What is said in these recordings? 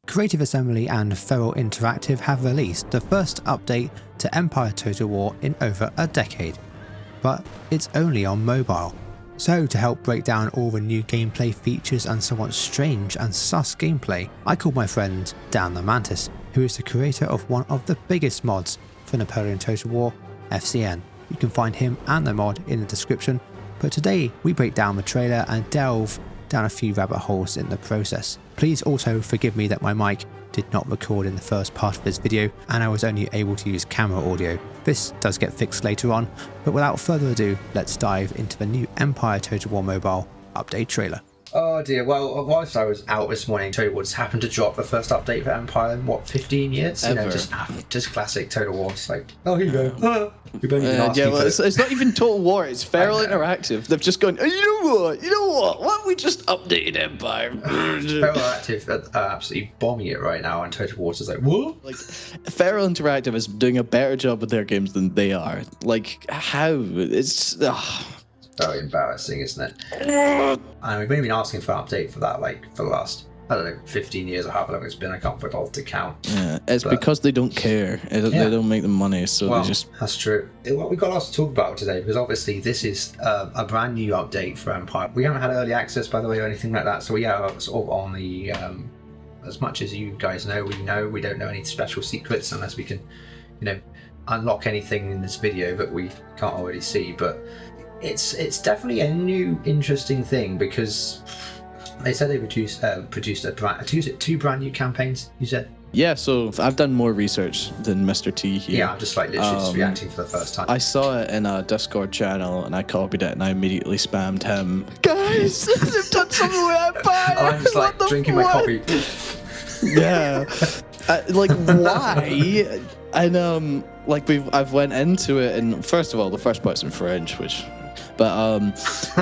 Creative Assembly and Ferral Interactive have released the first update to Empire Total War in over a decade, but it's only on mobile. So to help break down all the new gameplay features and somewhat strange and sus gameplay, I called my friend Dan the Mantis, who is the creator of one of the biggest mods for Napoleon Total War, FCN. You can find him and the mod in the description, but today we break down the trailer and delve down a few rabbit holes in the process. Please also forgive me that my mic did not record in the first part of this video and I was only able to use camera audio. This does get fixed later on, but without further ado, let's dive into the new Empire Total War Mobile update trailer. Oh dear, well, whilst I was out this morning, Total War just happened to drop the first update for Empire in, 15 years? Ever. You know, just classic Total War. It's like, oh, here you go. It's not even Total War, it's Ferral Interactive. They've just gone, oh, you know what? Why don't we just update Empire? Ferral Interactive are absolutely bombing it right now, and Total War's just like, what? Like, Ferral Interactive is doing a better job with their games than they are. Like, how? It's... Very embarrassing, isn't it? And we've been asking for an update for that, like, for the last, I don't know, 15 years or however long it's been. I can't put all to count. Yeah, it's because they don't care. They don't make the money, so well, they just... That's true. Well, we've got lots to talk about today, because obviously this is a brand new update for Empire. We haven't had early access, by the way, or anything like that, so we are sort of on the... as much as you guys know, we don't know any special secrets unless we can, you know, unlock anything in this video that we can't already see, but... It's definitely a new, interesting thing because they said they produced two brand new campaigns. You said, yeah. So I've done more research than Mr. T here. Yeah, I'm just like literally just reacting for the first time. I saw it in a Discord channel and I copied it and I immediately spammed him. Guys, they've done something with Empire. I'm just like drinking my coffee. Yeah, like why? And like I've went into it and first of all the first part's in French, but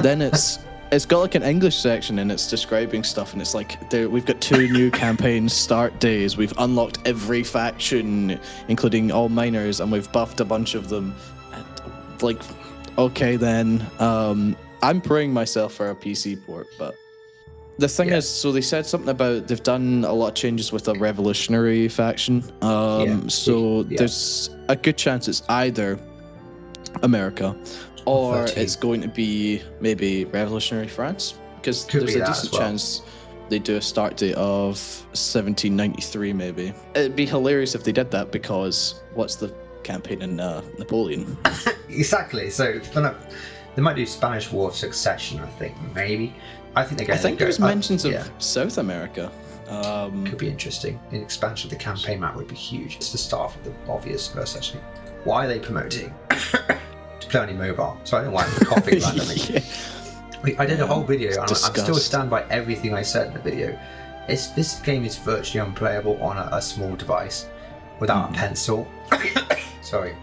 then it's got like an English section and it's describing stuff and it's like we've got 2 new campaign start days. We've unlocked every faction, including all miners, and we've buffed a bunch of them. And, like, okay then, I'm praying myself for a PC port, but the thing is, so they said something about they've done a lot of changes with a revolutionary faction. There's a good chance it's either America or it's going to be maybe Revolutionary France, because there's a decent chance they do a start date of 1793 maybe. It'd be hilarious if they did that, because what's the campaign in Napoleon? Exactly, so they might do Spanish War of Succession, I think, maybe. I think there's mentions of South America. Could be interesting. An expansion of the campaign map would be huge. It's the start of the obvious verse, actually. Why are they promoting to play on your mobile? So I don't know why I'm coughing randomly. I did a whole video and I still stand by everything I said in the video. This game is virtually unplayable on a small device without a pencil. Sorry.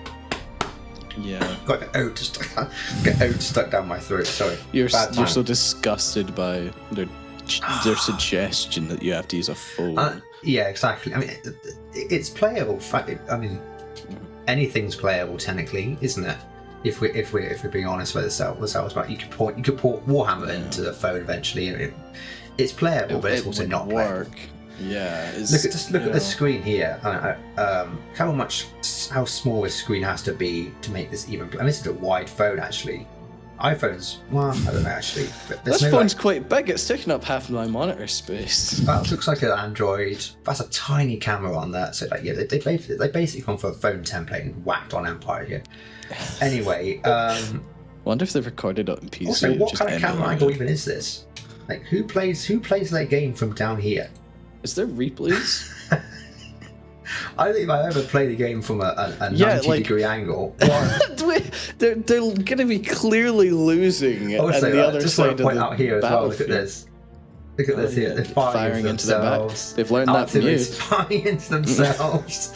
Yeah. Got an oat stuck down my throat. Sorry. You're so disgusted by their suggestion that you have to use a phone. Yeah, exactly. I mean, it's playable. I mean, anything's playable technically, isn't it? If we're being honest with ourselves, about you could port Warhammer into the phone eventually, and it's playable, but it's also not work. Playable. Yeah. Look at the screen here. How small this screen has to be to make this even. And this is a wide phone actually. iPhones, well, I don't know actually. But this phone's quite big. It's taking up half of my monitor space. That looks like an Android. That's a tiny camera on there. So like, yeah, they basically gone for a phone template and whacked on Empire here. Anyway, wonder if they've recorded it on PC. Also, what kind of camera angle even is this? Like, who plays that game from down here? Is there replays? I don't think I've ever played a game from a 90-degree angle. They're going to be clearly losing on the other side of the point out here as well. Look at this. Look at this here. They're firing into themselves. They've learned that from you. Firing into themselves.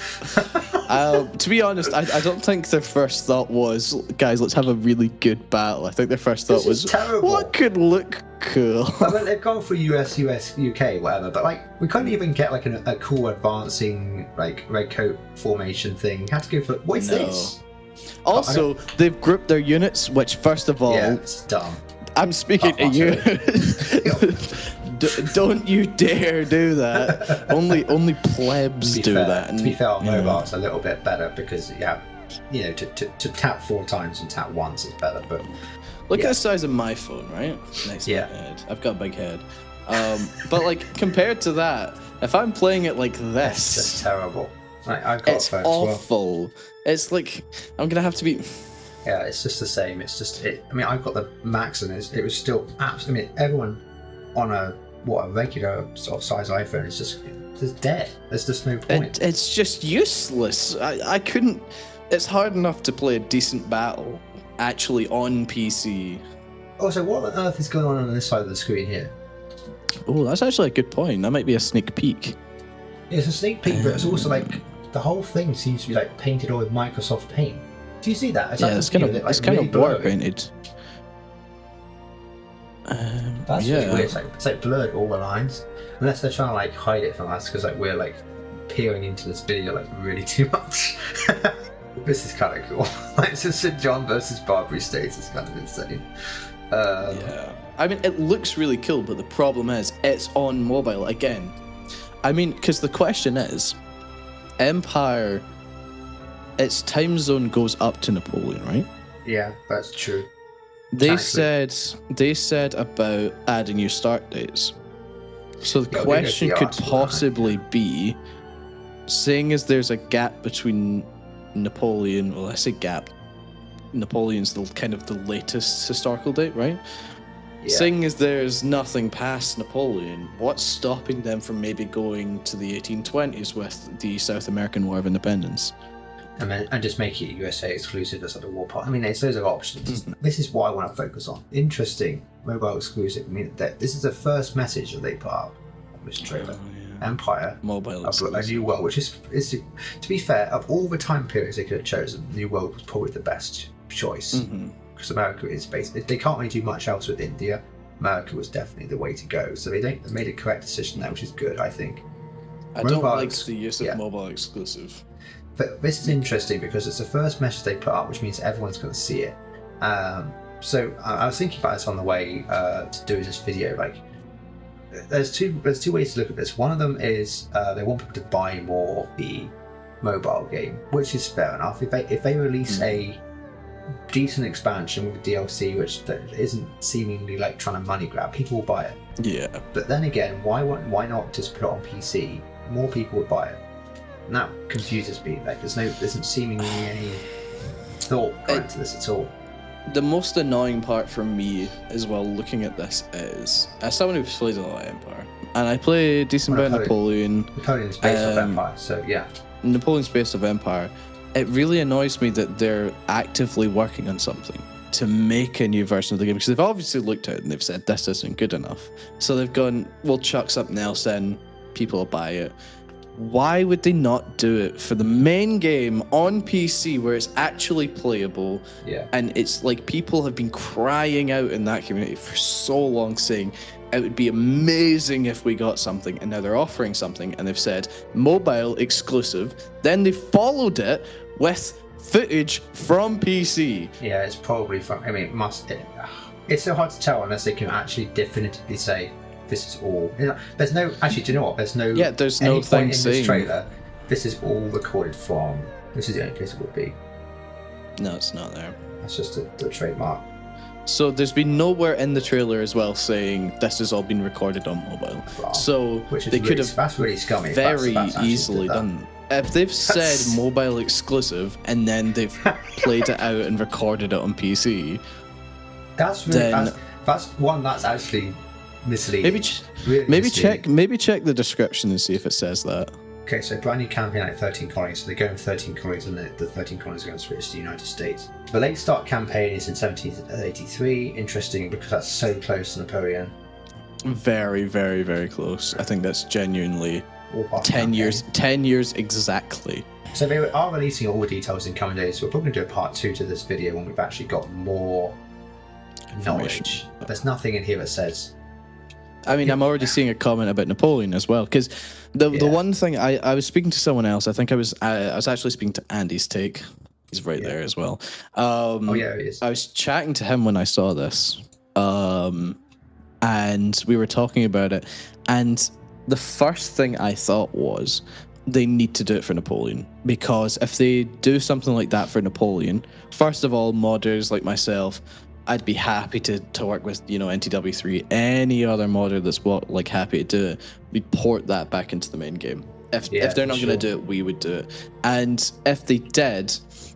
To be honest, I don't think their first thought was, guys, let's have a really good battle. I think their first thought was, terrible. What could look cool? I mean, they've gone for US, UK, whatever, but like we couldn't even get like a cool advancing like red coat formation thing. You had to go for what is this? Also, they've grouped their units, which first of all, it's dumb. I'm speaking to you. Don't you dare do that. Only plebs do that. To be fair, on mobile it's a little bit better because to tap 4 times and tap once is better. But look at the size of my phone, right? Next to my head. I've got a big head. But like compared to that, if I'm playing it like this, it's just terrible. I've got it's awful. Well. It's like I'm gonna have to be. Yeah, it's just the same. It's just I mean, I've got the max, and it was still absolutely. I mean, everyone on a regular sort of size iPhone is just dead. There's just no point. It's just useless. I couldn't. It's hard enough to play a decent battle actually on PC. Also, what on earth is going on this side of the screen here? Oh, that's actually a good point. That might be a sneak peek. Yeah, it's a sneak peek, but it's also like the whole thing seems to be like painted all with Microsoft Paint. Do you see that? It's kind of blur painted. That's really weird. It's like blurred all the lines, unless they're trying to like hide it from us because like we're like peering into this video like really too much. This is kind of cool. Like St. John versus Barbary States is kind of insane. I mean, it looks really cool, but the problem is it's on mobile again. I mean, because the question is, Empire, its time zone goes up to Napoleon, right? Yeah, that's true. They said about adding new start dates. So the question could possibly be, seeing as there's a gap between Napoleon, well, I say gap. Napoleon's the kind of the latest historical date, right? Yeah. Seeing as there's nothing past Napoleon, what's stopping them from maybe going to the 1820s with the South American War of Independence? And just make it USA exclusive as a war part. I mean, those are options. Mm-hmm. This is what I want to focus on. Interesting, mobile exclusive. I mean, this is the first message that they put up on this trailer. Empire, mobile a new world, which is to be fair, of all the time periods they could have chosen, New World was probably the best choice because America is basically they can't really do much else with India. America was definitely the way to go, so they made a correct decision there, which is good, I think. I don't like the use of mobile exclusive. But this is interesting because it's the first message they put up, which means everyone's going to see it. So I was thinking about this on the way to do this video. Like, there's two ways to look at this. One of them is they want people to buy more of the mobile game, which is fair enough. If they release a decent expansion with DLC, which isn't seemingly like trying to money grab, people will buy it. Yeah. But then again, why not just put it on PC? More people would buy it. And that confuses me. Like, there isn't seemingly any thought into this at all. The most annoying part for me as well looking at this is, as someone who plays a lot of Empire, and I play a decent amount of Napoleon. Napoleon's based off Empire, so yeah. Napoleon's based off Empire. It really annoys me that they're actively working on something to make a new version of the game, because they've obviously looked at it and they've said this isn't good enough. So they've gone, we'll chuck something else in, people will buy it. Why would they not do it for the main game on PC where it's actually playable? Yeah. And it's like people have been crying out in that community for so long saying it would be amazing if we got something, and now they're offering something and they've said mobile exclusive. Then they followed it with footage from PC. Yeah, it's probably from, I mean, it's so hard to tell unless they can actually definitively say this is all. There's no, actually, do you know what? There's no thing in this trailer. This is all recorded from. This is the only place it would be. No, it's not there. That's just the trademark. So there's been nowhere in the trailer as well saying this has all been recorded on mobile. Wow. So they could have that's really scummy. Very easily done. If they've said mobile exclusive and then they've played it out and recorded it on PC, that's really, that's actually misleading. Maybe check the description and see if it says that. Okay, so brand new campaign at 13 colonies. So they go in 13 colonies, and the 13 colonies are going to switch to the United States. The late start campaign is in 1783. Interesting because that's so close to Napoleon. Very, very, very close. I think that's genuinely 10 years. 10 years exactly. So they are releasing all the details in coming days. So we're probably going to do a part 2 to this video when we've actually got more knowledge. There's nothing in here that says. I mean, I'm already seeing a comment about Napoleon as well, because the one thing I was speaking to someone else. I think I was actually speaking to Andy's Take. He's right there as well. Oh yeah, he is. I was chatting to him when I saw this, and we were talking about it, and the first thing I thought was they need to do it for Napoleon, because if they do something like that for Napoleon, first of all, modders like myself, I'd be happy to work with, NTW3, any other modder that's happy to do it. We'd port that back into the main game. If they're not going to do it, we would do it. And if they did,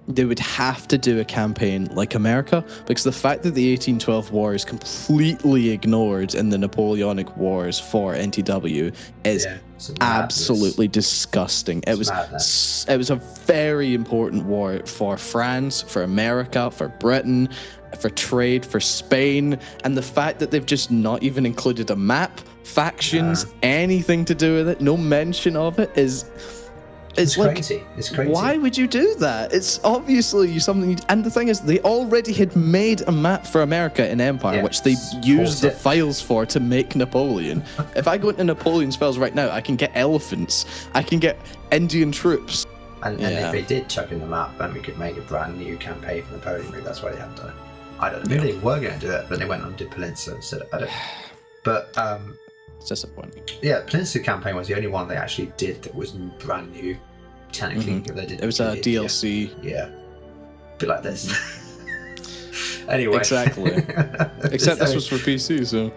they would have to do a campaign like America, because the fact that the 1812 war is completely ignored in the Napoleonic Wars for NTW is absolutely disgusting. It was a very important war for France, for America, for Britain, for trade, for Spain, and the fact that they've just not even included a map, factions, anything to do with it, no mention of it it's like, crazy. It's crazy. Why would you do that? It's obviously something. And the thing is, they already had made a map for America in Empire, which they used the files for to make Napoleon. If I go into Napoleon's files right now, I can get elephants. I can get Indian troops. And if they did chuck in the map, then we could make a brand new campaign for Napoleon. Maybe that's why they haven't done it. I don't know. Maybe they were going to do it, but they went on and did Peninsula instead. I don't know. But it's disappointing. Yeah, Peninsula campaign was the only one they actually did that was brand new. Technically, they did. It was a DLC. Yeah, a bit like this. Anyway, exactly. Except this was for PC, so.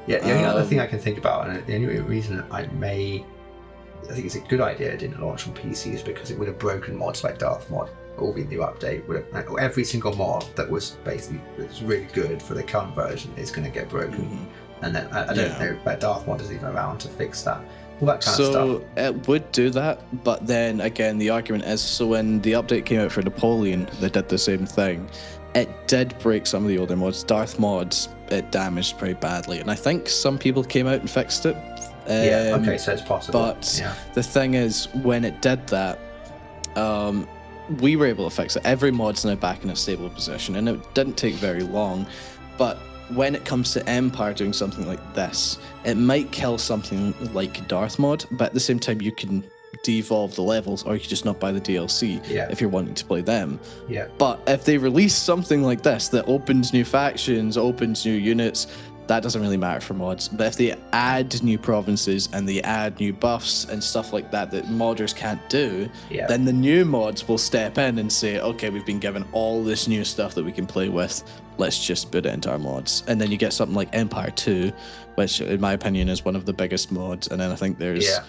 Yeah, the only other thing I can think about, and the only reason I think it's a good idea it didn't launch on PC is because it would have broken mods like Darth Mod. All the new update would have, every single mod that was really good for the current version is going to get broken. And then I don't know, but Darth Mod is even around to fix that. All that kind of stuff. So it would do that, but then again, the argument is, so when the update came out for Napoleon, they did the same thing. It did break some of the older mods. Darth mods, it damaged pretty badly, and I think some people came out and fixed it. Okay, so it's possible. But the thing is, when it did that, we were able to fix it. Every mod's now back in a stable position, and it didn't take very long. But when it comes to Empire doing something like this, it might kill something like Darth mod, but at the same time you can devolve the levels, or you can just not buy the DLC if you're wanting to play them. But if they release something like this that opens new factions, opens new units, that doesn't really matter for mods. But if they add new provinces and they add new buffs and stuff like that modders can't do, then the new mods will step in and say, okay, we've been given all this new stuff that we can play with, let's just put it into our mods. And then you get something like Empire 2, which in my opinion is one of the biggest mods. And then I think there's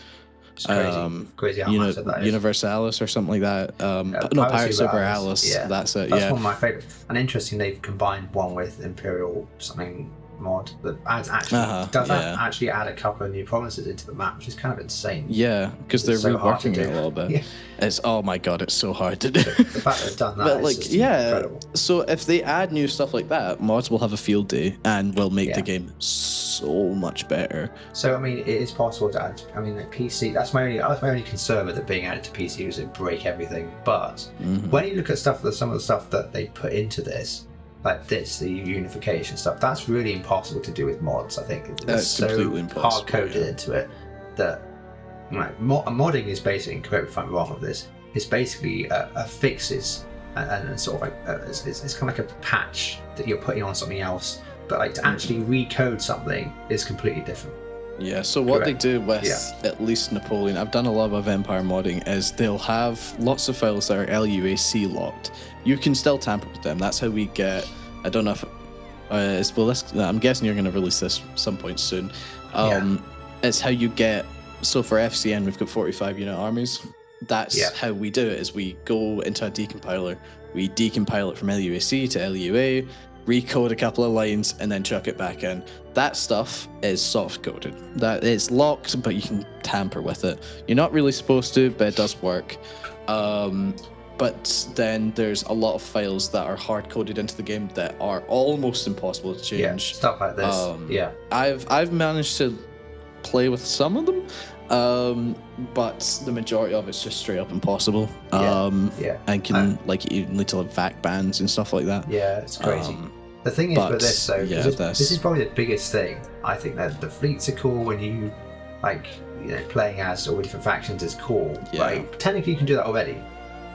crazy how much that is. Universalis or something like that. No, Pirates Super Alice. That's it. That's one of my favorites. And interesting, they've combined one with Imperial something mod that adds actually add a couple of new provinces into the map, which is kind of insane. Yeah, because they're reworking it a little bit. It's, oh my god, it's so hard to do. The fact they've done that is just incredible. So if they add new stuff like that, mods will have a field day and will make the game so much better. So I mean, it is possible to add. I mean, like PC. That's my only concern with it being added to PC was it break everything. But when you look at some of the stuff that they put into this, like this, the unification stuff, that's really impossible to do with mods. I think it's so hard coded into it that modding is basically, correct me if I'm wrong with this, it's basically a fixes and sort of like it's kind of like a patch that you're putting on something else, but like to actually recode something is completely different. Yeah, so what they do with at least Napoleon, I've done a lot of Empire modding, is they'll have lots of files that are LUAC locked. You can still tamper with them. That's how we get, I don't know if, I'm guessing you're going to release this some point soon. It's how you get, so for FCN we've got 45 unit armies. That's how we do it, is we go into a decompiler, we decompile it from LUAC to LUA, recode a couple of lines, and then chuck it back in. That stuff is soft coded. That it's locked, but you can tamper with it. You're not really supposed to, but it does work. But then there's a lot of files that are hard coded into the game that are almost impossible to change. Yeah, stuff like this. I've managed to play with some of them, but the majority of it's just straight up impossible. And can you need to have VAC bans and stuff like that. Yeah, it's crazy. The thing is with this though, this is probably the biggest thing. I think that the fleets are cool when you playing as all different factions is cool. Right? Technically you can do that already.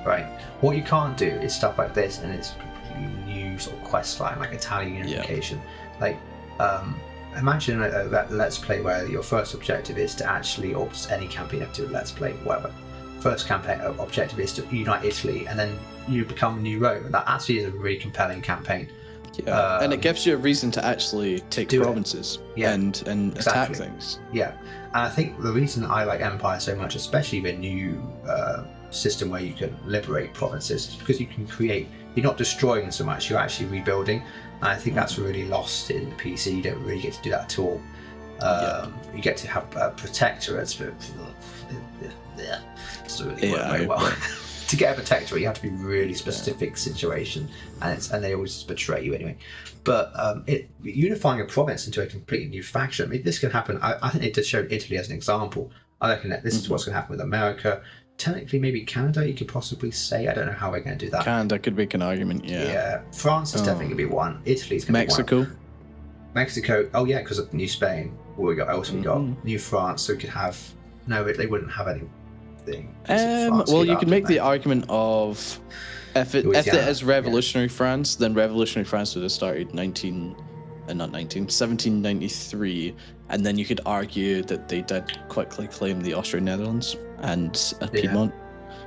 Right. What you can't do is stuff like this, and it's a completely new sort of quest line, like Italian unification. Like imagine that Let's Play where your first objective is to actually, or just any campaign up to Let's Play, whatever. First campaign objective is to unite Italy, and then you become New Rome. That actually is a really compelling campaign. Yeah, and it gives you a reason to actually take provinces and attack things. Yeah, and I think the reason I like Empire so much, especially the new system where you can liberate provinces, is because you can create. You're not destroying so much; you're actually rebuilding. And I think that's really lost in the PC. You don't really get to do that at all. You get to have protectorates, but it's really work very well. To get a protectorate, you have to be really specific situation, and they always just betray you anyway. But unifying a province into a completely new faction, I mean, this can happen. I think they just showed Italy as an example. I reckon that this is what's going to happen with America. Technically, maybe Canada, you could possibly say. I don't know how we're going to do that. Canada could make an argument, yeah. France is definitely going to be one. Italy's going to be one. Mexico, oh yeah, because of New Spain. Well, we got New France, so we could have... No, they wouldn't have anything. Well, you could make the argument of... If it is revolutionary France, then revolutionary France would have started 1793, and then you could argue that they did quickly claim the Austrian Netherlands and Piedmont.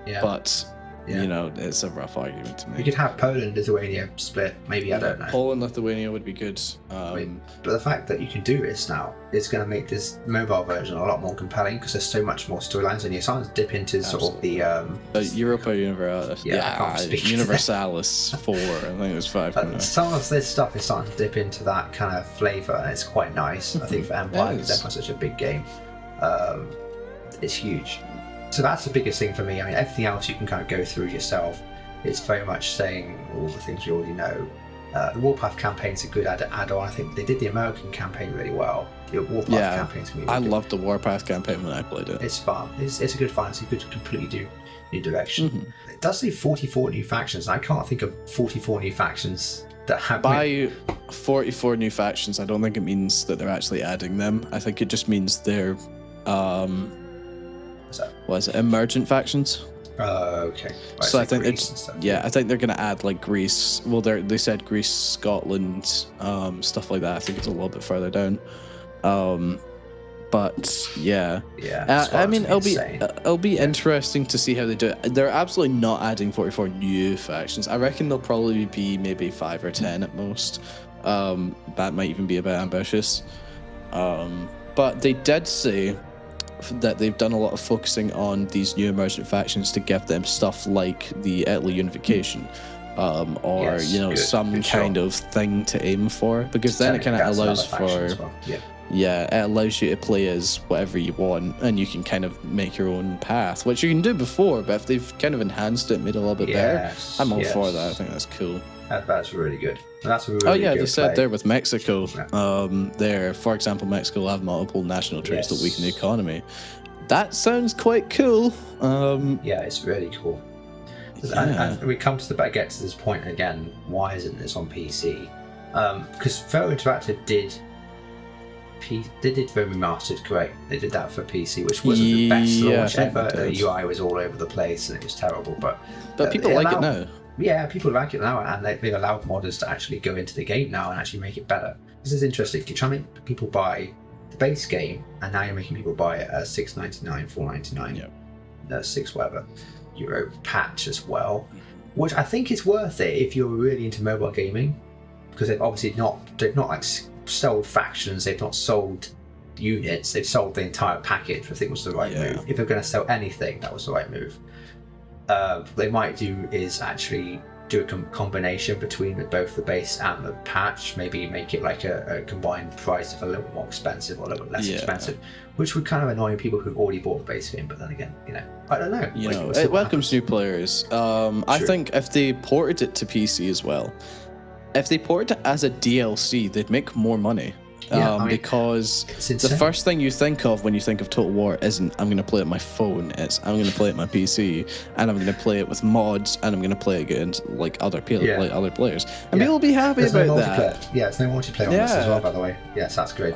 Yeah. But you know, it's a rough argument to make. You could have Poland, Lithuania split. Maybe I don't know. Poland, Lithuania would be good. But the fact that you can do this now is going to make this mobile version a lot more compelling because there's so much more storylines, and you're starting to dip into sort of the Europa Universalis. Universalis 4. I think it was 5. Some of this stuff is starting to dip into that kind of flavour, and it's quite nice. I think for Empire, because Empire is such a big game. It's huge. So that's the biggest thing for me. I mean, everything else you can kind of go through yourself. It's very much saying all the things you already know. The Warpath campaign's a good add-on. I think they did the American campaign really well. The Warpath campaign's really I loved the Warpath campaign when I played it. It's fun. It's a good fun. It's a good completely new direction. It does say 44 new factions, and I can't think of 44 new factions that have... By 44 new factions, I don't think it means that they're actually adding them. I think it just means they're... what is it? Emergent factions. Okay. Right, so I think I think they're gonna add like Greece. Well, they said Greece, Scotland, stuff like that. I think it's a little bit further down. But yeah. I mean, it'll be interesting to see how they do it. They're absolutely not adding 44 new factions. I reckon they'll probably be maybe 5 or 10 at most. That might even be a bit ambitious. But they did say that they've done a lot of focusing on these new emergent factions to give them stuff like the Italy unification, or some kind of thing to aim for, because then it kind of allows for it allows you to play as whatever you want, and you can kind of make your own path, which you can do before, but if they've kind of enhanced it, made it a little bit better, I'm all for that. I think that's cool. That's really good. That's a really good they said there with Mexico, there, for example, Mexico will have multiple national traits that weaken the economy. That sounds quite cool. It's really cool. And we come to get to this point again. Why isn't this on PC? Because Ferral Interactive did very remastered, great. They did that for PC, which wasn't the best launch ever. The UI was all over the place and it was terrible. But people like it now. Yeah, people like it now, and they've allowed modders to actually go into the game now and actually make it better. This is interesting. You're trying to make people buy the base game, and now you're making people buy it at $6.99, $4.99, $6 whatever euro patch as well, which I think is worth it if you're really into mobile gaming, because they've obviously not like sold factions, they've not sold units, they've sold the entire package, which I think was the right move. If they're going to sell anything, that was the right move. What they might do is actually do a combination between both the base and the patch, maybe make it like a combined price of a little bit more expensive or a little bit less expensive, which would kind of annoy people who've already bought the base game. But then again, I don't know. It welcomes new players. I think if they ported it to PC as well, if they ported it as a DLC, they'd make more money. Because the first thing you think of when you think of Total War isn't I'm going to play it on my phone, it's I'm going to play it on my PC, and I'm going to play it with mods, and I'm going to play it against like other people, like other players, and people will be happy about that. There's no multiplayer on this as well, by the way. Yes, that's great.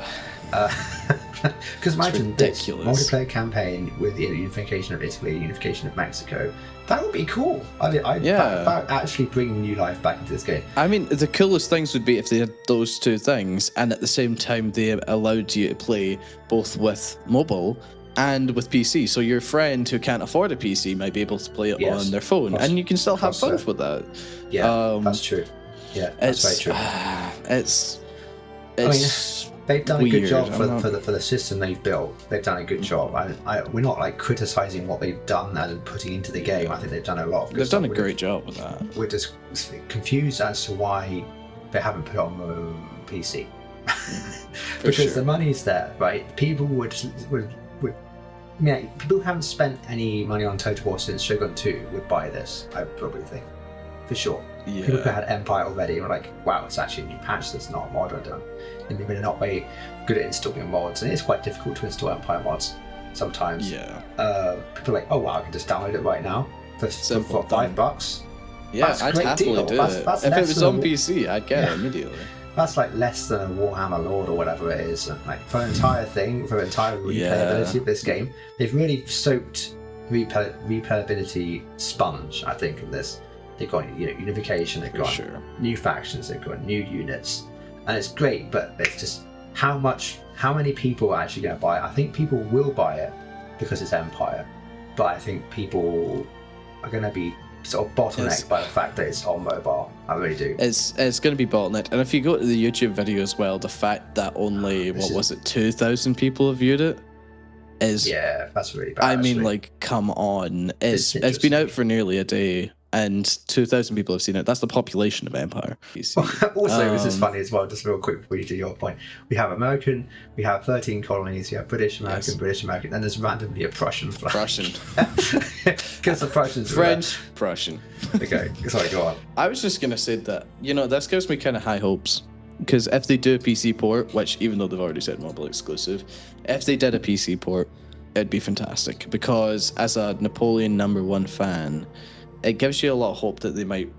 Because imagine this ridiculous. multiplayer campaign with the unification of Italy, unification of Mexico. That would be cool. About actually bringing new life back into this game. I mean, the coolest things would be if they had those two things, and at the same time they allowed you to play both with mobile and with PC. So your friend who can't afford a PC might be able to play it on their phone, and you can still have fun with that. Yeah, that's true. Yeah, that's very true. It's they've done weird. a good job for the system they've built. They've done a good job. We're not like criticizing what they've done and putting into the game. I think they've done a lot of good They've stuff. done a great job with that. We're just confused as to why they haven't put it on the PC. Because the money's there, right? People would people who haven't spent any money on Total War since Shogun 2 would buy this, I probably think. For sure. Yeah. People who had Empire already were like, wow, it's actually a new patch that's not a mod. And they're not very good at installing mods, and it's quite difficult to install Empire mods sometimes. Yeah. People are like, oh wow, I can just download it right now for $5. Yeah, That's a I'd great happily deal. do That's it. If it less was than on PC, I'd get it immediately. That's like less than a Warhammer Lord or whatever it is. And like for an entire thing, for an entire replayability of this game, they've really soaked replayability sponge, I think, in this. They've got unification, they've got new factions, they've got new units, and it's great. But it's just how many people are actually going to buy it? I think people will buy it because it's Empire, but I think people are going to be sort of bottlenecked by the fact that it's on mobile. I really do. It's going to be bottlenecked, and if you go to the YouTube video as well, the fact that only 2,000 people have viewed it is that's really bad. I mean, like, come on, it's been out for nearly a day. And 2,000 people have seen it. That's the population of Empire. Also, this is funny as well, just real quick before you do your point. We have American, we have 13 colonies, we have British, American, British, American, and there's randomly a Prussian flag. Prussian. Because the Prussians French, Prussian. Okay, sorry, go on. I was just going to say that, this gives me kind of high hopes. Because if they do a PC port, which even though they've already said mobile exclusive, if they did a PC port, it'd be fantastic. Because as a Napoleon #1 fan, it gives you a lot of hope that they might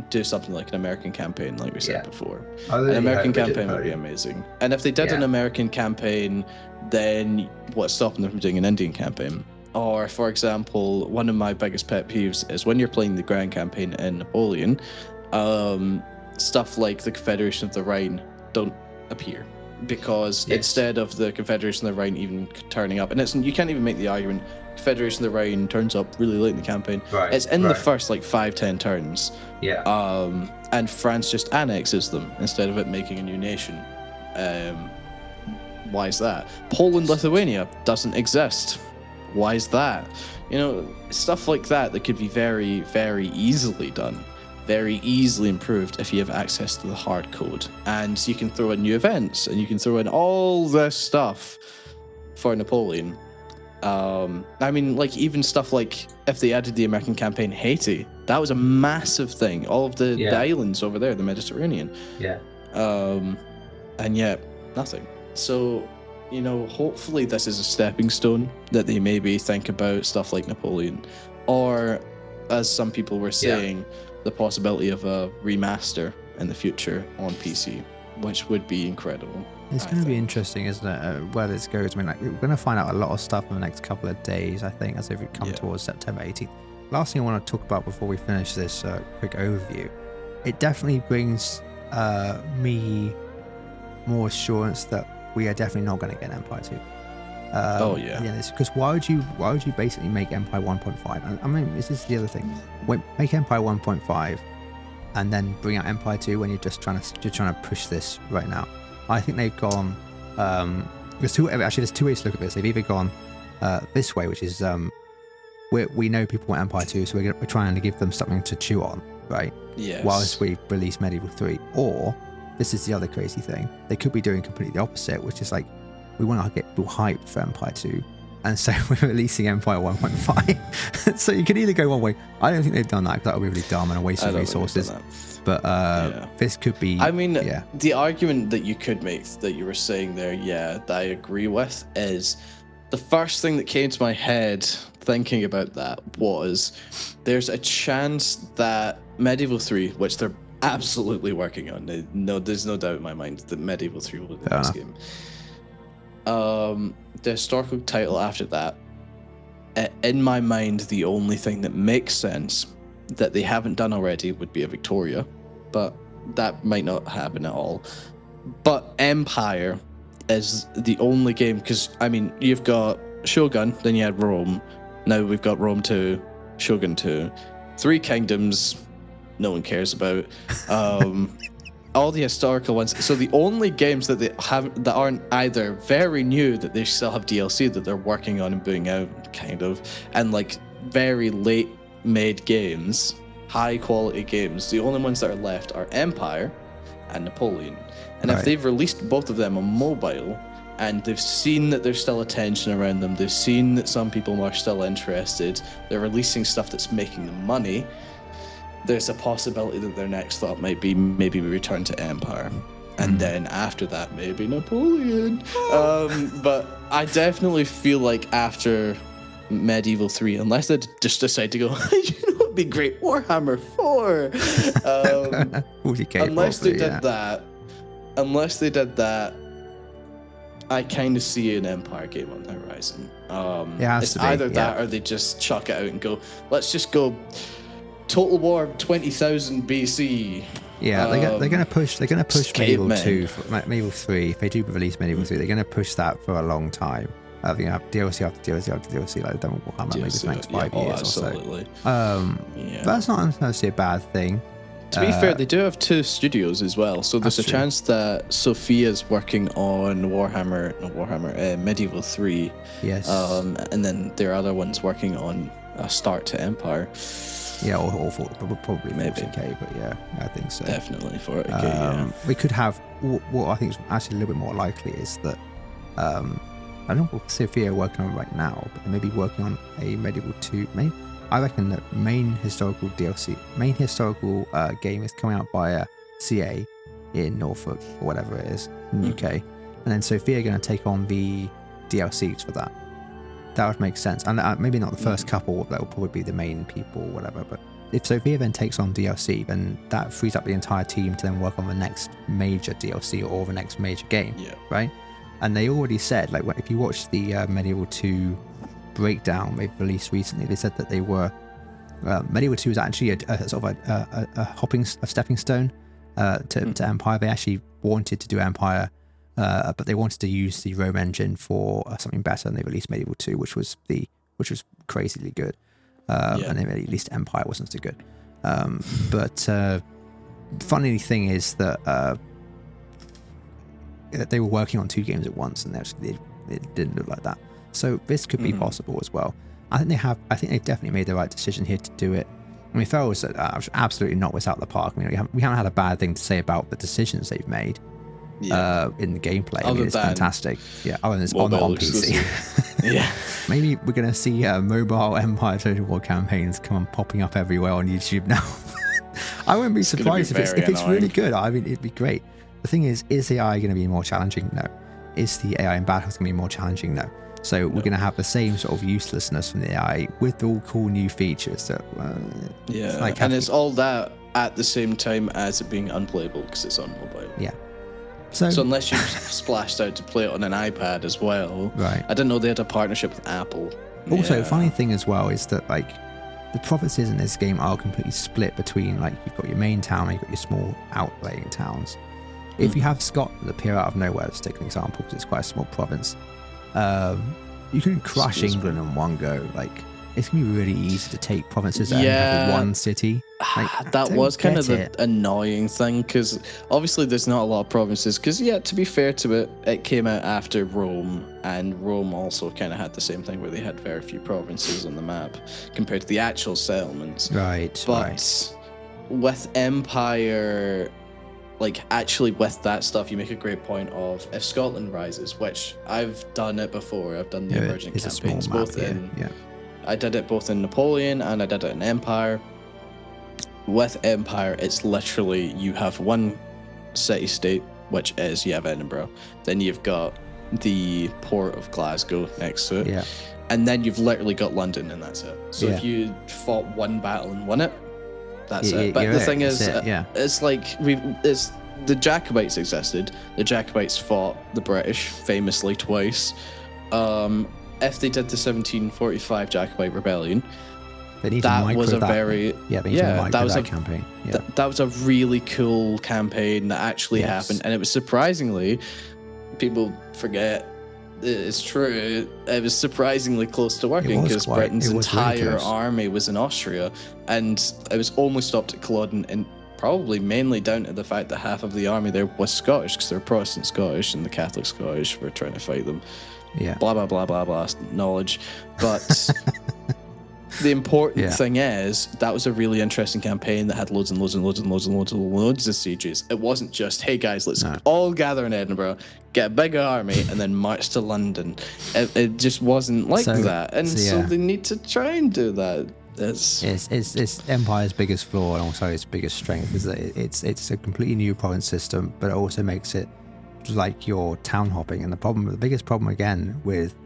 do something like an American campaign, like we said before. An American campaign would be amazing. And if they did an American campaign, then what's stopping them from doing an Indian campaign? Or, for example, one of my biggest pet peeves is when you're playing the Grand Campaign in Napoleon, stuff like the Confederation of the Rhine don't appear. Because instead of the Confederation of the Rhine even turning up, and you can't even make the argument, Confederation of the Rhine turns up really late in the campaign. It's in the first 5-10 turns. And France just annexes them instead of it making a new nation. Why is that? Poland, Lithuania doesn't exist. Why is that? Stuff like that could be very, very easily done. Very easily improved if you have access to the hard code. And you can throw in new events, and you can throw in all this stuff for Napoleon. I mean, even stuff like if they added the American campaign Haiti, that was a massive thing. All of the islands over there, the Mediterranean. And yet, nothing. So, hopefully this is a stepping stone that they maybe think about stuff like Napoleon. Or, as some people were saying, the possibility of a remaster in the future on PC, which would be incredible. It's going to be interesting, isn't it, where this goes? I mean, we're going to find out a lot of stuff in the next couple of days, I think, as we come towards September 18th. Last thing I want to talk about before we finish this quick overview, it definitely brings me more assurance that we are definitely not going to get Empire 2. Because why would you basically make Empire 1.5? And I mean, this is the other thing. Make Empire 1.5 and then bring out Empire 2 when you're just trying to push this right now. I think they've gone. There's two ways to look at this. They've either gone this way, which is we know people want Empire 2, so we're trying to give them something to chew on, right? Yes. Whilst we release Medieval 3, or this is the other crazy thing. They could be doing completely the opposite, which is we want to get people hyped for Empire 2, and so we're releasing Empire 1.5. So you can either go one way. I don't think they've done that because that would be really dumb and a waste of resources. But this could be. I mean, the argument that you could make that you were saying there, that I agree with, is the first thing that came to my head thinking about that was there's a chance that Medieval 3, which they're absolutely working on. There's no doubt in my mind that Medieval 3 will be the next game. the historical title after that, in my mind, the only thing that makes sense that they haven't done already would be a Victoria, but that might not happen at all. But Empire is the only game, because, I mean, you've got Shogun, then you had Rome, now we've got Rome 2, Shogun 2, Three Kingdoms, no one cares about. All the historical ones. So the only games that they have that aren't either very new, that they still have DLC that they're working on and booting out, kind of, and like very late made games, high quality games, the only ones that are left are Empire and Napoleon. And if they've released both of them on mobile, and they've seen that there's still attention around them, they've seen that some people are still interested, they're releasing stuff that's making them money, there's a possibility that their next thought might be maybe we return to Empire. And then after that, maybe Napoleon. But I definitely feel like after Medieval 3, unless they just decide to go, you know what would be great? Warhammer 4. Unless they did that, I kind of see an Empire game on the horizon. It's either that or they just chuck it out and go, let's just go Total War 20,000 BC. Yeah, they're going to push Medieval 2, Medieval 3. If they do release Medieval 3, they're going to push that for a long time. They're going to have DLC after DLC after DLC, like they've done with Warhammer, maybe the next 5 years or so. But that's not necessarily a bad thing. To be fair, they do have 2 studios as well, so there's a chance that Sophia's working on Medieval 3. Yes. And then there are other ones working on a start to Empire. Yeah, or probably maybe 40K, but yeah, I think so. Definitely 40K, We could have, what I think is actually a little bit more likely is that, I don't know what Sophia are working on right now, but they may be working on a Medieval 2, maybe. I reckon that main historical game is coming out via CA in Norfolk, or whatever it is, in the UK. And then Sophia are going to take on the DLCs for that. That would make sense. And maybe not the first couple, that will probably be the main people or whatever. But if Sophia then takes on DLC, then that frees up the entire team to then work on the next major DLC or the next major game, right? And they already said, like, if you watch the Medieval 2 breakdown they've released recently, they said that they were Medieval 2 is actually a sort of a stepping stone to Empire. They actually wanted to do Empire, but they wanted to use the Rome engine for something better, and they released Medieval 2, which was crazily good. And they released Empire, wasn't so good. But funny thing is that they were working on 2 games at once, and it didn't look like that. So this could be possible as well. I think they've definitely made the right decision here to do it. I mean, Ferrell's absolutely not without the park. I mean, we haven't had a bad thing to say about the decisions they've made in the gameplay. I mean, it's fantastic. Yeah, other than it's on PC. Maybe we're going to see mobile Empire Total War campaigns popping up everywhere on YouTube now. I wouldn't be surprised if it's really good. I mean, it'd be great. The thing is the AI going to be more challenging? No. Is the AI in battles going to be more challenging? No. So we're going to have the same sort of uselessness from the AI with all cool new features. So, and it's all that at the same time as it being unplayable because it's on mobile. Yeah. So unless you've splashed out to play it on an iPad as well. Right. I didn't know they had a partnership with Apple. Also, funny thing as well is that like the provinces in this game are completely split between like you've got your main town and you've got your small outlying towns. If you have Scotland appear out of nowhere, let's take an example because it's quite a small province. You can crush England in one go. Like it's gonna be really easy to take provinces out of one city. Like, that was kind of the annoying thing because obviously there's not a lot of provinces. Because to be fair to it, it came out after Rome, and Rome also kind of had the same thing where they had very few provinces on the map compared to the actual settlements. Right. But with Empire. Like, actually, with that stuff, you make a great point of if Scotland rises, which I've done it before. I've done the emergent campaigns I did it both in Napoleon and I did it in Empire. With Empire, it's literally you have one city-state, which is you have Edinburgh. Then you've got the port of Glasgow next to it. Yeah. And then you've literally got London, and that's it. So if you fought one battle and won it, that's it. But the thing is, it's like the Jacobites existed. The Jacobites fought the British famously twice. If they did the 1745 Jacobite Rebellion, that was a very that was a campaign. Yeah. That was a really cool campaign that actually happened, and it was surprisingly, people forget. It's true. It was surprisingly close to working because Britain's entire army was in Austria, and it was only stopped at Culloden, and probably mainly down to the fact that half of the army there was Scottish, because they're Protestant Scottish and the Catholic Scottish were trying to fight them. Yeah. Blah blah blah blah blah knowledge, but. The important thing is that was a really interesting campaign that had loads and loads and loads and loads and loads and loads of sieges. It wasn't just, hey guys, let's all gather in Edinburgh, get a big army, and then march to London. It just wasn't like that, and so they need to try and do that. It's Empire's biggest flaw and also its biggest strength is that it's a completely new province system, but it also makes it like you're town hopping. And the biggest problem again with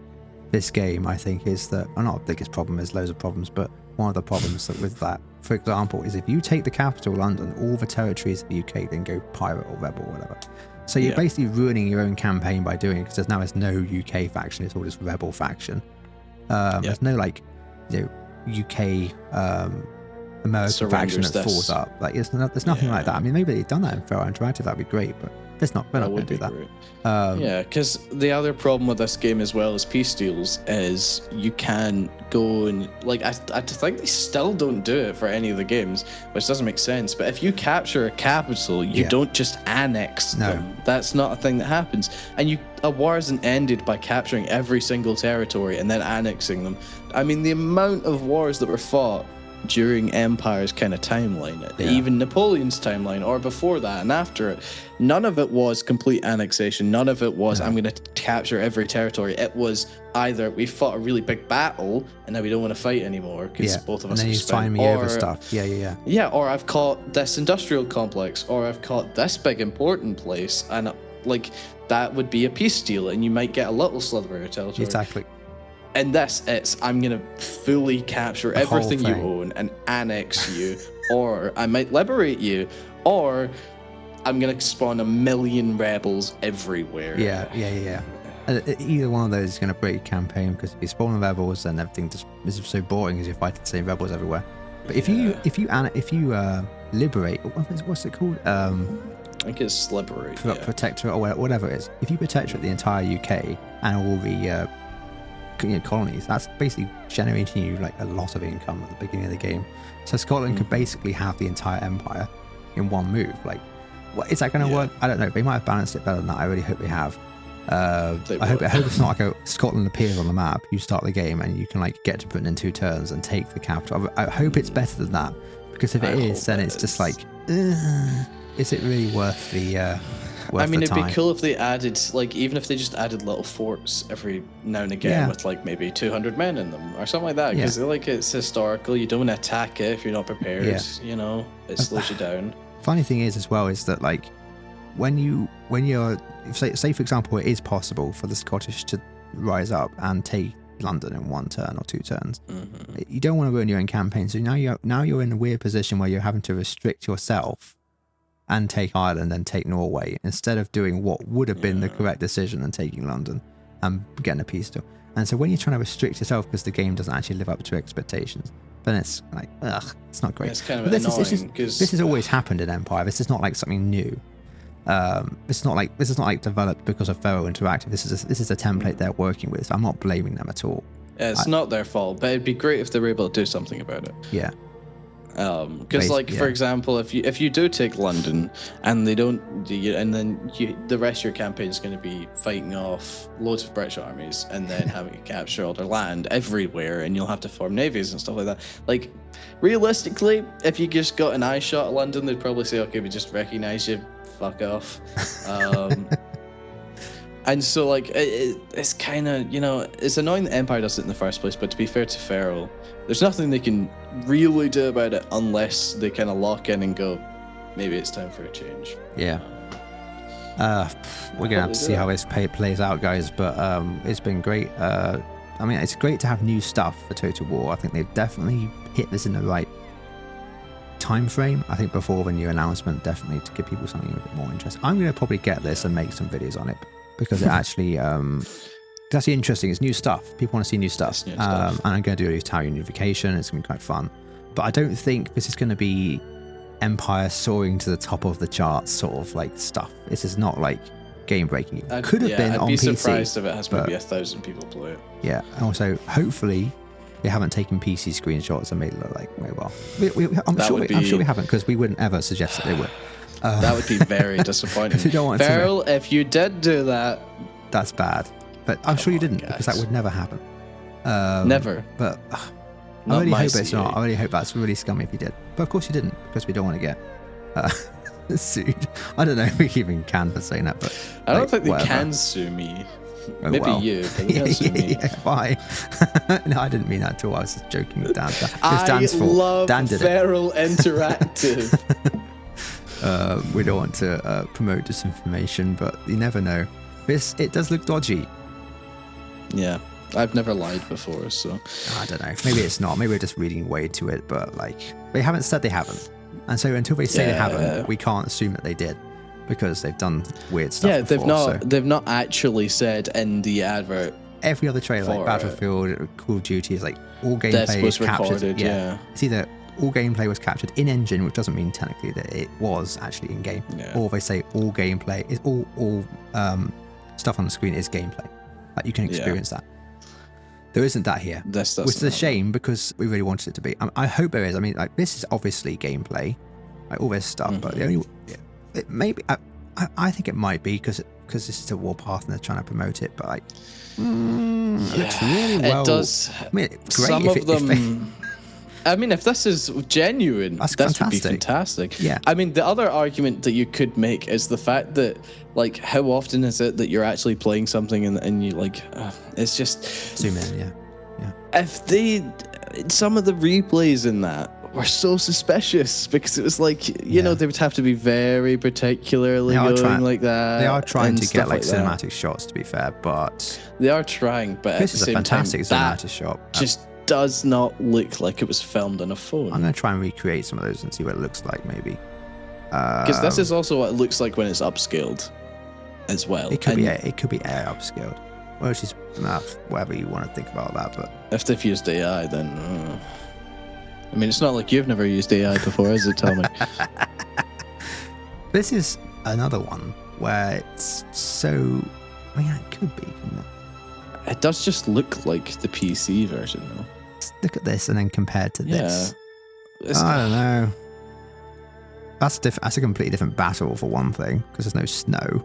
this game, I think, is that, well, not the biggest problem, there's loads of problems, but one of the problems with that, for example, is if you take the capital, London, all the territories of the UK then go pirate or rebel or whatever. So you're basically ruining your own campaign by doing it, because there's no UK faction, it's all this rebel faction. There's no UK American faction that falls up. Like there's nothing like that. I mean, maybe they've done that in Ferral Interactive, that'd be great, but we're not going to do that. Because the other problem with this game as well as peace deals is you can go and, like, I think they still don't do it for any of the games, which doesn't make sense, but if you capture a capital, you don't just annex them. That's not a thing that happens. And a war isn't ended by capturing every single territory and then annexing them. I mean, the amount of wars that were fought during Empire's kind of timeline, even Napoleon's timeline, or before that and after it, none of it was complete annexation. None of it was, I'm going to capture every territory. It was either we fought a really big battle and now we don't want to fight anymore because both of us and then you find me over stuff. Yeah, or I've caught this industrial complex, or I've caught this big important place, and like that would be a peace deal, and you might get a little sliver of territory. Exactly. And it's I'm gonna fully capture everything you own and annex you, or I might liberate you, or I'm gonna spawn 1 million rebels everywhere. Yeah. Either one of those is gonna break your campaign, because if you spawn rebels, then everything just is so boring as you're fighting the same rebels everywhere. But if you liberate, what's it called? I think it's liberate. Protectorate or whatever it is. If you protectorate the entire UK and all the colonies, that's basically generating you like a lot of income at the beginning of the game. So Scotland could basically have the entire empire in one move. Like, is that going to work? I don't know. They might have balanced it better than that. I really hope they have. I hope it's not like Scotland appears on the map, you start the game and you can like get to Britain in 2 turns and take the capital. I hope it's better than that, because if it is, then it's just like, is it really worth the I mean, it'd be cool if they added, like, even if they just added little forts every now and again with, like, maybe 200 men in them or something like that. Because, like, it's historical. You don't want to attack it if you're not prepared. You know, it slows you down. Funny thing is, as well, is that, like, when you're, say for example, it is possible for the Scottish to rise up and take London in 1 turn or 2 turns. You don't want to ruin your own campaign. So now you're in a weird position where you're having to restrict yourself and take Ireland and take Norway, instead of doing what would have been the correct decision and taking London and getting a peace deal. And so when you're trying to restrict yourself because the game doesn't actually live up to expectations, then it's like, it's not great. It's kind of annoying, because this has always happened in Empire. This is not like something new. This is not like developed because of Ferral Interactive. This is a template they're working with. So I'm not blaming them at all. It's not their fault, but it'd be great if they were able to do something about it. Yeah. Because for example, if you do take London and they don't, and then the rest of your campaign is going to be fighting off loads of British armies and then having to capture all their land everywhere, and you'll have to form navies and stuff like that. Like, realistically, if you just got an eye shot at London, they'd probably say, okay, we just recognize you, fuck off. And so, like, it's kind of, it's annoying that Empire does it in the first place, but to be fair to Ferral, there's nothing they can really do about it unless they kind of lock in and go, maybe it's time for a change. Yeah. We're going to have to see how this plays out, guys, but it's been great. I mean, it's great to have new stuff for Total War. I think they've definitely hit this in the right time frame. I think before the new announcement, definitely to give people something a bit more interesting. I'm going to probably get this and make some videos on it because it actually it's actually interesting. It's new stuff. People want to see new stuff. New stuff. And I'm going to do a tower unification. It's going to be quite fun. But I don't think this is going to be Empire soaring to the top of the charts sort of like stuff. This is not like game breaking. It could have been on PC. I'd be surprised if it has maybe 1,000 people play it. Yeah. And also, hopefully, they haven't taken PC screenshots and made it look like mobile. I'm sure we haven't, because we wouldn't ever suggest that they would. That would be very disappointing. If you don't want Ferral, if you did do that, that's bad. But I'm sure you didn't, because that would never happen. Never. But I really hope it's not. I really hope that's really scummy if you did. But of course you didn't, because we don't want to get sued. I don't know if we even can for saying that, but I don't think they can sue me. Oh, maybe you, but they can't sue me. Why? No, I didn't mean that at all. I was just joking with Dan. I love Dan did Ferral Interactive. We don't want to promote disinformation, but you never know. It does look dodgy. Yeah, I've never lied before, so I don't know. Maybe it's not. Maybe we're just reading way to it. But like, they haven't said they haven't, and so until they say they haven't, we can't assume that they did, because they've done weird stuff. Yeah, before, they've not actually said in the advert. Every other trailer, like Battlefield, Call of Duty, is like all gameplay was captured. Recorded, yeah. It's either all gameplay was captured in engine, which doesn't mean technically that it was actually in game, or they say all gameplay is all stuff on the screen is gameplay. Like you can experience that. There isn't that here, which is a shame, because we really wanted it to be. I hope there is. I mean, like, this is obviously gameplay, like all this stuff, but the only maybe I think it might be because this is a Warpath and they're trying to promote it, but like, it looks really well. It does. I mean, great some of them. I mean, if this is genuine, that would be fantastic. Yeah. I mean, the other argument that you could make is the fact that, like, how often is it that you're actually playing something and you, like, it's just... Zoom in, yeah. If some of the replays in that were so suspicious, because it was like, you know, they would have to be very particularly going like that. They are trying to get, like cinematic shots, to be fair, but... They are trying, but this at the same is a fantastic time, cinematic shot. Just does not look like it was filmed on a phone. I'm going to try and recreate some of those and see what it looks like, maybe. Because this is also what it looks like when it's upscaled as well. It could be air upscaled, which is whatever you want to think about that. But if they've used AI, then I mean, it's not like you've never used AI before, is it, Tommy? This is another one where it's so... I mean, it could be, couldn't it? It does just look like the PC version, though. Look at this and then compared to this. I don't know. That's a completely different battle, for one thing, because there's no snow.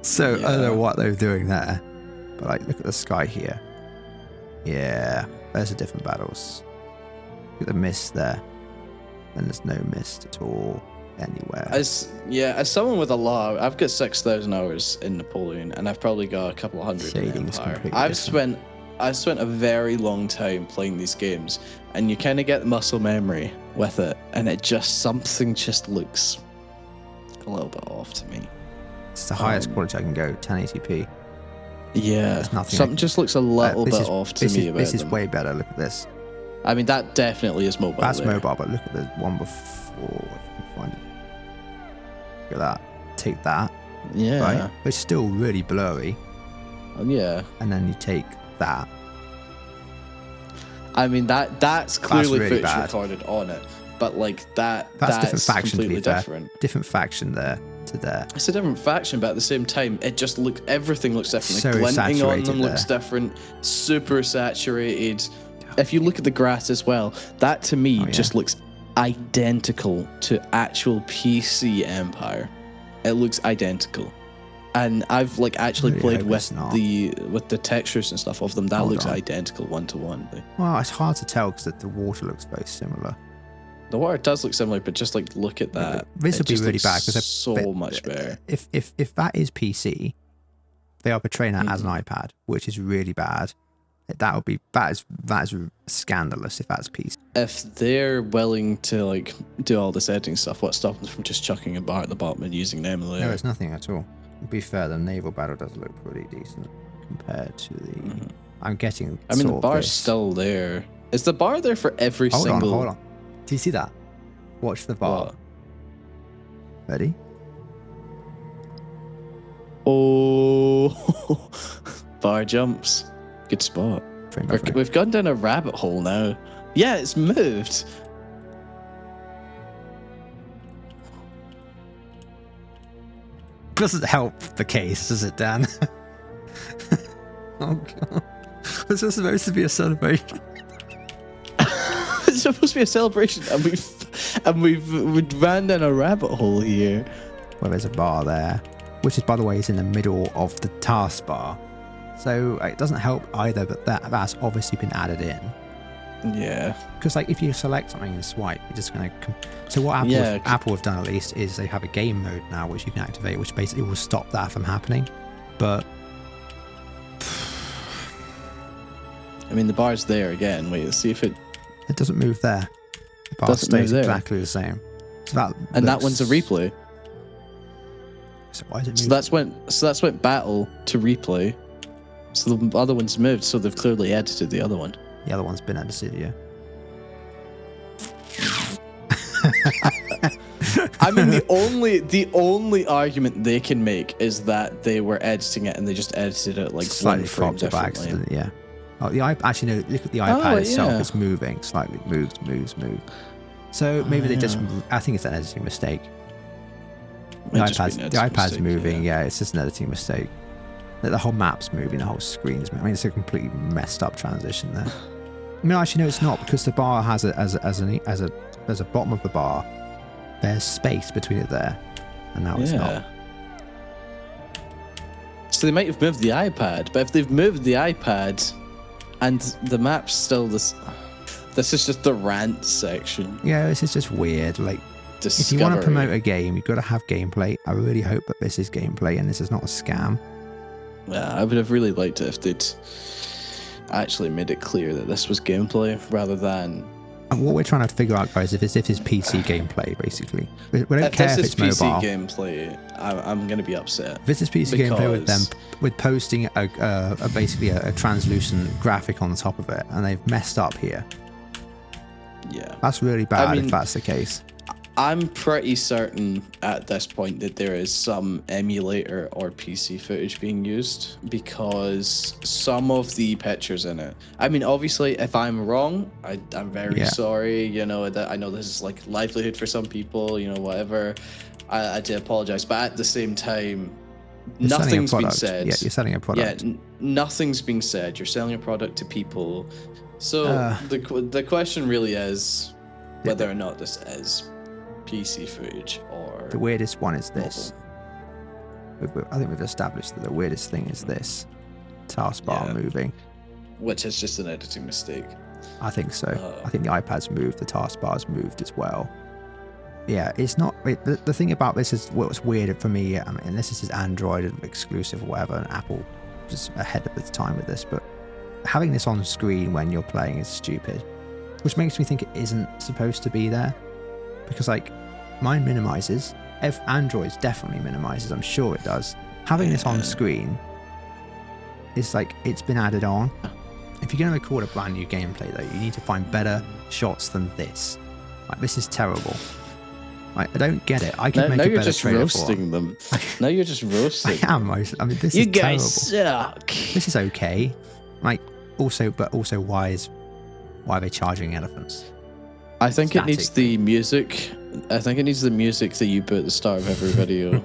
So I don't know what they're doing there. But like, look at the sky here. Yeah, there's the different battles. Look at the mist there. And there's no mist at all anywhere. As someone with a lot, I've got 6,000 hours in Napoleon, and I've probably got a couple of hundred in Empire. I've spent a very long time playing these games, and you kind of get muscle memory with it, and something just looks a little bit off to me. It's the highest quality I can go, 1080p. Yeah, something just looks a little bit off to me about this is way better. Look at this. I mean, that definitely is mobile. That's mobile, but look at the one before. If I can find it. Look at that. Take that. Yeah. Right? But it's still really blurry. Yeah. And then you take that. I mean, that's clearly really footage bad. recorded on it, but like that's different faction, completely to be fair. Different. Different faction there to there. It's a different faction, but at the same time, it just everything looks different. So the glinting on them there. looks different, super saturated. If you look at the grass as well, that to me just looks identical to actual PC Empire. It looks identical. And I've like actually played with the textures and stuff of them. That looks identical 1-to-1. Well, it's hard to tell because the water looks very similar. The water does look similar, but just like look at that. This would be really bad because so much better. If that is PC, they are portraying that as an iPad, which is really bad. That is scandalous if that's PC. If they're willing to like do all this editing stuff, what's stopping them from just chucking a bar at the bottom and using them? No, there's nothing at all. To be fair, the naval battle does look pretty decent compared to the. I'm getting. I mean, the bar's still there. Is the bar there for every single? Hold on. Do you see that? Watch the bar. What? Ready? Oh, bar jumps. Good spot. Frame by frame. We've gone down a rabbit hole now. Yeah, it's moved. Doesn't help the case, does it, Dan? Oh god. This was supposed to be a celebration. It's supposed to be a celebration, and we've ran down a rabbit hole here. Well, there's a bar there, which is, by the way, is in the middle of the taskbar. So it doesn't help either, but that's obviously been added in. Yeah. Because like if you select something and swipe, you're just going to... So what Apple have done at least is they have a game mode now which you can activate, which basically will stop that from happening. But... I mean, the bar's there again. Wait, let's see if it... It doesn't move there. The bar Doesn't move stays there. exactly the same. So that one's a replay. So why is it So moving? that's went battle to replay. So the other one's moved, so they've clearly edited the other one. The other one's been edited, yeah. I mean, the only argument they can make is that they were editing it and they just edited it like Slightly one frame cropped it by differently. accident, yeah. Oh, the iPad, actually, no, look at the iPad itself. yeah. It's moving slightly. Moves. So maybe they just... I think it's an editing mistake. The iPad's moving, yeah, it's just an editing mistake. The whole map's moving, the whole screen's moving. I mean, it's a completely messed up transition there. I mean, actually, no, it's not, because the bar has as a bottom of the bar. There's space between it there, and now it's not. So they might have moved the iPad, but if they've moved the iPad, and the map's still this is just the rant section. Yeah, this is just weird. Like, Discovery. if you want to promote a game, you've got to have gameplay. I really hope that this is gameplay and this is not a scam. Yeah, I would have really liked it if they'd actually made it clear that this was gameplay rather than... And what we're trying to figure out, guys, if it's PC gameplay, basically. We don't care if it's PC mobile. gameplay, I'm going to be upset. If this is PC gameplay with them, with posting basically a translucent graphic on the top of it, and they've messed up here. Yeah. That's really bad if that's the case. I'm pretty certain at this point that there is some emulator or PC footage being used, because some of the pictures in it. I mean, obviously, if I'm wrong, I'm very sorry. You know, that I know this is like livelihood for some people. You know, whatever. I do apologize, but at the same time, nothing's been said. Yeah, you're selling a product. Yeah, nothing's being said. You're selling a product to people. So the question really is whether or not this is PC footage or... The weirdest one is this. I think we've established that the weirdest thing is this taskbar moving. Which is just an editing mistake. I think so. I think the iPad's moved, the taskbar's moved as well. Yeah, it's not... The thing about this is what's weird for me, I mean, this is Android exclusive or whatever, and Apple was ahead of its time with this, but having this on screen when you're playing is stupid, which makes me think it isn't supposed to be there. Because like mine minimizes, Android's definitely minimizes, I'm sure it does. Having this on screen is like, it's been added on. If you're going to record a brand new gameplay though, you need to find better shots than this. Like, this is terrible. Like, I don't get it. I can make a better trailer for them. Now you're just roasting. I am. I mean, this you is terrible. guys suck. This is okay. Like, also, why are they charging elephants? I think it needs the music. I think it needs the music that you put at the start of every video.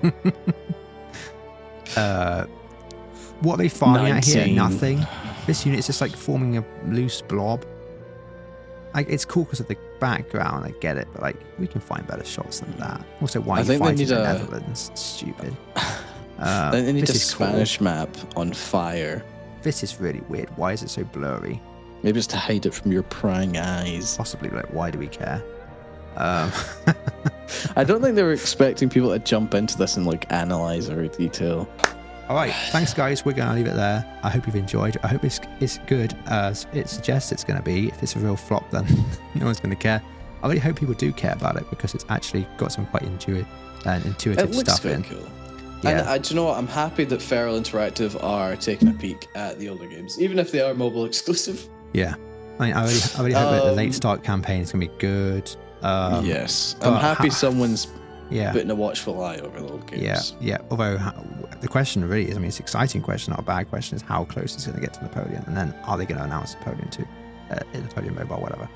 What are they firing at here? Nothing. This unit is just like forming a loose blob. Like, it's cool because of the background, I get it, but like, we can find better shots than that. Also, why are you fighting the Netherlands? Stupid. They need a Spanish map on fire. This is really weird. Why is it so blurry? Maybe it's to hide it from your prying eyes. Possibly, like, why do we care? I don't think they were expecting people to jump into this and like analyze every detail. All right, thanks guys. We're going to leave it there. I hope you've enjoyed. I hope it's good as it suggests it's going to be. If it's a real flop, then no one's going to care. I really hope people do care about it because it's actually got some quite intuitive stuff in. Cool. Yeah. And do you know what? I'm happy that Ferral Interactive are taking a peek at the older games, even if they are mobile exclusive. Yeah, I mean, I really hope that the late start campaign is going to be good. Yes, I'm but happy someone's yeah, putting a watchful eye over the games. yeah. Although the question really is, I mean, it's an exciting question, not a bad question, is how close it's going to get to Napoleon, and then are they going to announce Napoleon 2, Napoleon Mobile, whatever.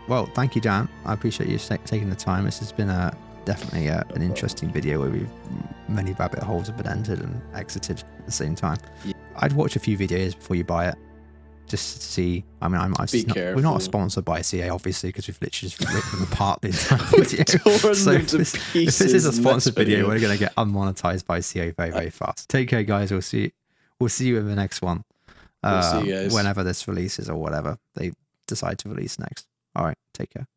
Well, thank you, Dan. I appreciate you taking the time. This has been definitely an interesting video where many rabbit holes have been entered and exited at the same time. Yeah. I'd watch a few videos before you buy it, just to see. I mean, we're not sponsored by CA, obviously, because we've literally just ripped them apart the entire video. So if this is a sponsored video, we're going to get unmonetized by CA very, very fast. Take care, guys. We'll see you in the next one. We'll see you guys. Whenever this releases or whatever they decide to release next. All right, take care.